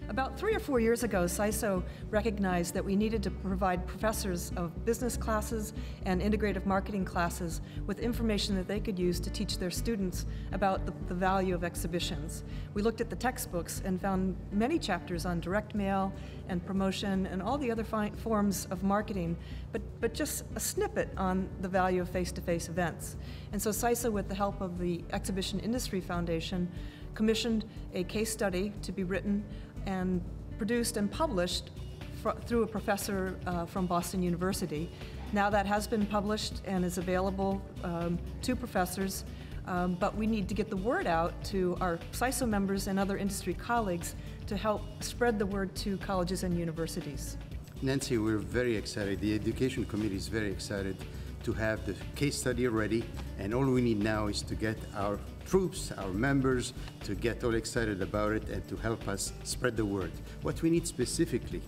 About 3 or 4 years ago, SISO recognized that we needed to provide professors of business classes and integrative marketing classes with information that they could use to teach their students about the value of exhibitions. We looked at the textbooks and found many chapters on direct mail and promotion and all the other forms of marketing, but just a snippet on the value of face-to-face events. And so SISO, with the help of the Exhibition Industry Foundation, commissioned a case study to be written and produced and published through a professor from Boston University. Now that has been published and is available to professors, but we need to get the word out to our SISO members and other industry colleagues to help spread the word to colleges and universities. Nancy, we're very excited. The Education Committee is very excited to have the case study ready, and all we need now is to get our troops, our members, to get all excited about it and to help us spread the word. What we need specifically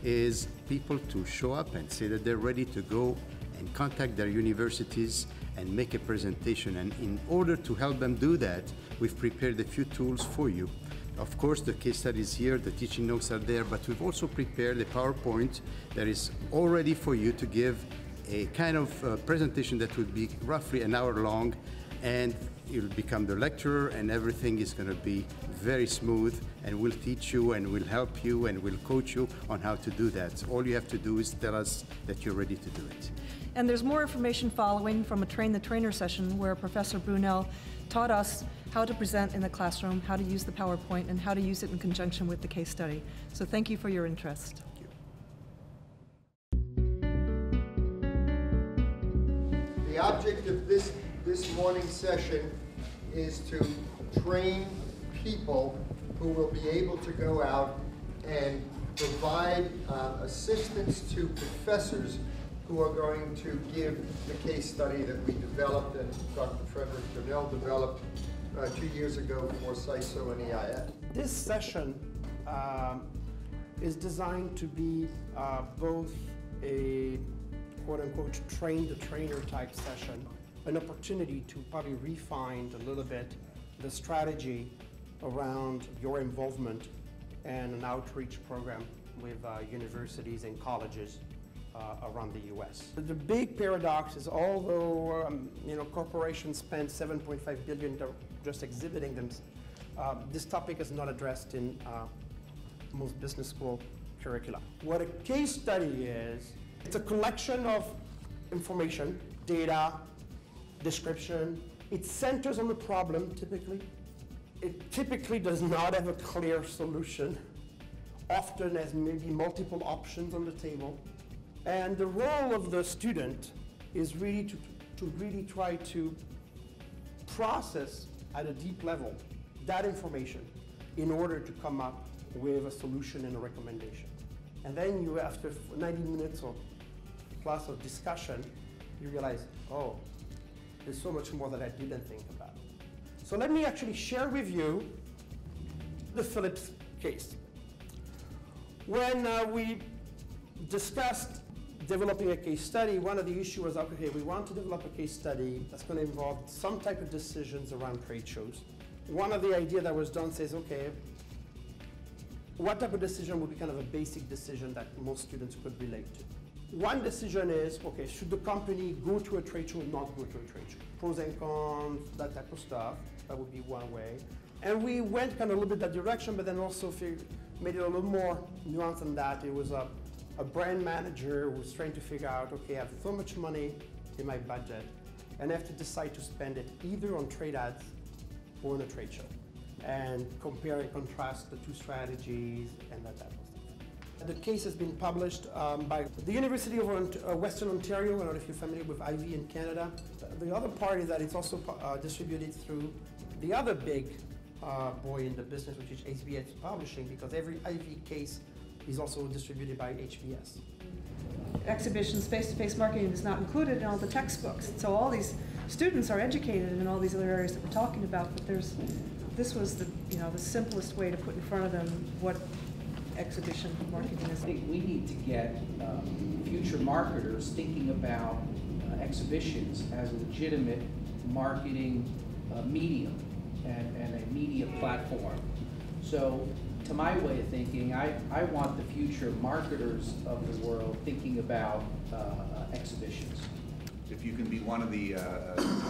is people to show up and say that they're ready to go and contact their universities and make a presentation. And in order to help them do that, we've prepared a few tools for you. Of course, the case study is here, the teaching notes are there, but we've also prepared a PowerPoint that is all ready for you to give a kind of presentation that would be roughly an hour long, and you'll become the lecturer and everything is going to be very smooth, and we'll teach you and we'll help you and we'll coach you on how to do that. So all you have to do is tell us that you're ready to do it. And there's more information following from a Train the Trainer session where Professor Brunel taught us how to present in the classroom, how to use the PowerPoint, and how to use it in conjunction with the case study. So thank you for your interest. Thank you. The object of this morning's session is to train people who will be able to go out and provide assistance to professors who are going to give the case study that we developed and Dr. Frederick Brunel developed 2 years ago for SISO and EIF. This session is designed to be both a quote-unquote train-the-trainer type session, an opportunity to probably refine a little bit the strategy around your involvement and an outreach program with universities and colleges around the U.S. The big paradox is, although corporations spend $7.5 billion just exhibiting them, this topic is not addressed in most business school curricula. What a case study is, it's a collection of information, data, description. It centers on the problem typically. It typically does not have a clear solution, often has maybe multiple options on the table. And the role of the student is really to really try to process at a deep level that information in order to come up with a solution and a recommendation. And then you, after 90 minutes or plus of discussion, you realize, oh, there's so much more that I didn't think about. So let me actually share with you the Phillips case. When we discussed developing a case study, one of the issues was, okay, we want to develop a case study that's going to involve some type of decisions around trade shows. One of the ideas that was done says, okay, what type of decision would be kind of a basic decision that most students could relate to? One decision is, okay, should the company go to a trade show or not go to a trade show? Pros and cons, that type of stuff. That would be one way. And we went kind of a little bit that direction, but then also made it a little more nuanced than that. It was a brand manager who was trying to figure out, okay, I have so much money in my budget, and I have to decide to spend it either on trade ads or on a trade show, and compare and contrast the two strategies and that type of stuff. The case has been published by the University of Western Ontario. I don't know if you're familiar with Ivy in Canada. The other part is that it's also distributed through the other big boy in the business, which is HBS Publishing, because every Ivy case is also distributed by HBS. Exhibitions, face-to-face marketing is not included in all the textbooks. So all these students are educated in all these other areas that we're talking about, but this was the simplest way to put in front of them what exhibition marketing is. I think we need to get future marketers thinking about exhibitions as a legitimate marketing medium and a media platform. So, to my way of thinking, I want the future marketers of the world thinking about exhibitions. If you can be one of the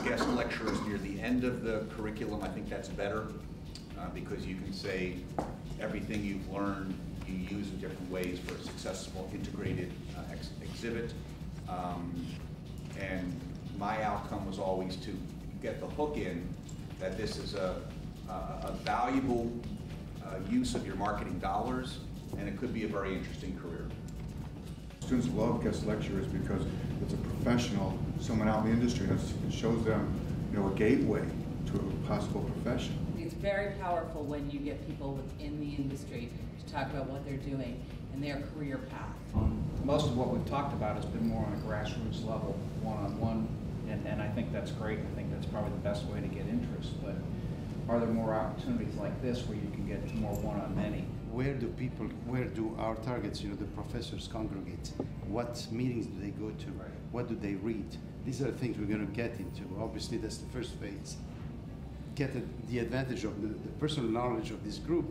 guest lecturers near the end of the curriculum, I think that's better, because you can say everything you've learned you use in different ways for a successful integrated exhibit. And my outcome was always to get the hook in that this is a valuable use of your marketing dollars, and it could be a very interesting career. Students love guest lecturers because it's a professional, someone out in the industry, and it shows them, a gateway to a possible profession. It's very powerful when you get people within the industry to talk about what they're doing and their career path. Most of what we've talked about has been more on a grassroots level, one-on-one, and I think that's great. I think that's probably the best way to get interest, but are there more opportunities like this where you can get more one-on-many? Where do our targets, the professors congregate? What meetings do they go to? Right. What do they read? These are the things we're going to get into. Obviously, that's the first phase. Get the advantage of the personal knowledge of this group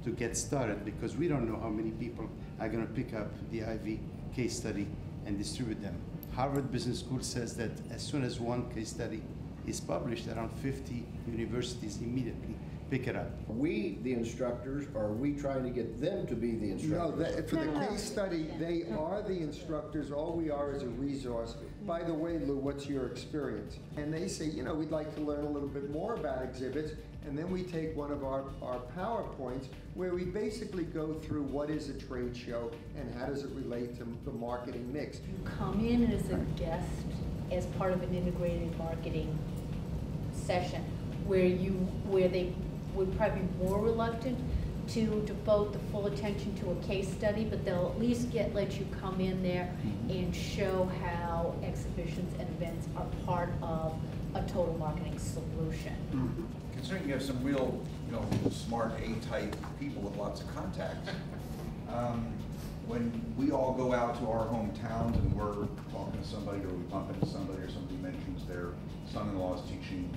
to get started, because we don't know how many people are going to pick up the Ivy case study and distribute them. Harvard Business School says that as soon as one case study is published, around 50 universities immediately pick it up. We, the instructors, or are we trying to get them to be the instructors? No, for the case study, they are the instructors. All we are is a resource. By the way, Lou, what's your experience? And they say, we'd like to learn a little bit more about exhibits. And then we take one of our PowerPoints where we basically go through what is a trade show and how does it relate to the marketing mix. You come in as a guest as part of an integrated marketing session where they would probably be more reluctant to devote the full attention to a case study, but they'll at least let you come in there and show how exhibitions and events are part of a total marketing solution. Considering you have some real, smart A-type people with lots of contacts, when we all go out to our hometowns and we're talking to somebody, or we bump into somebody, or somebody mentions their son-in-law is teaching,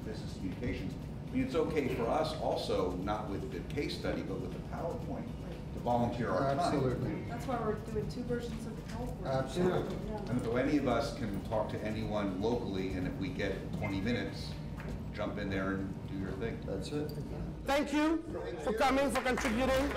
business communications, I mean, it's okay for us also, not with the case study, but with the PowerPoint, to volunteer our time. Absolutely. That's why we're doing 2 versions of the PowerPoint. Absolutely. And if any of us can talk to anyone locally, and if we get 20 minutes, jump in there and do your thing. That's it. Thank you for coming, for contributing.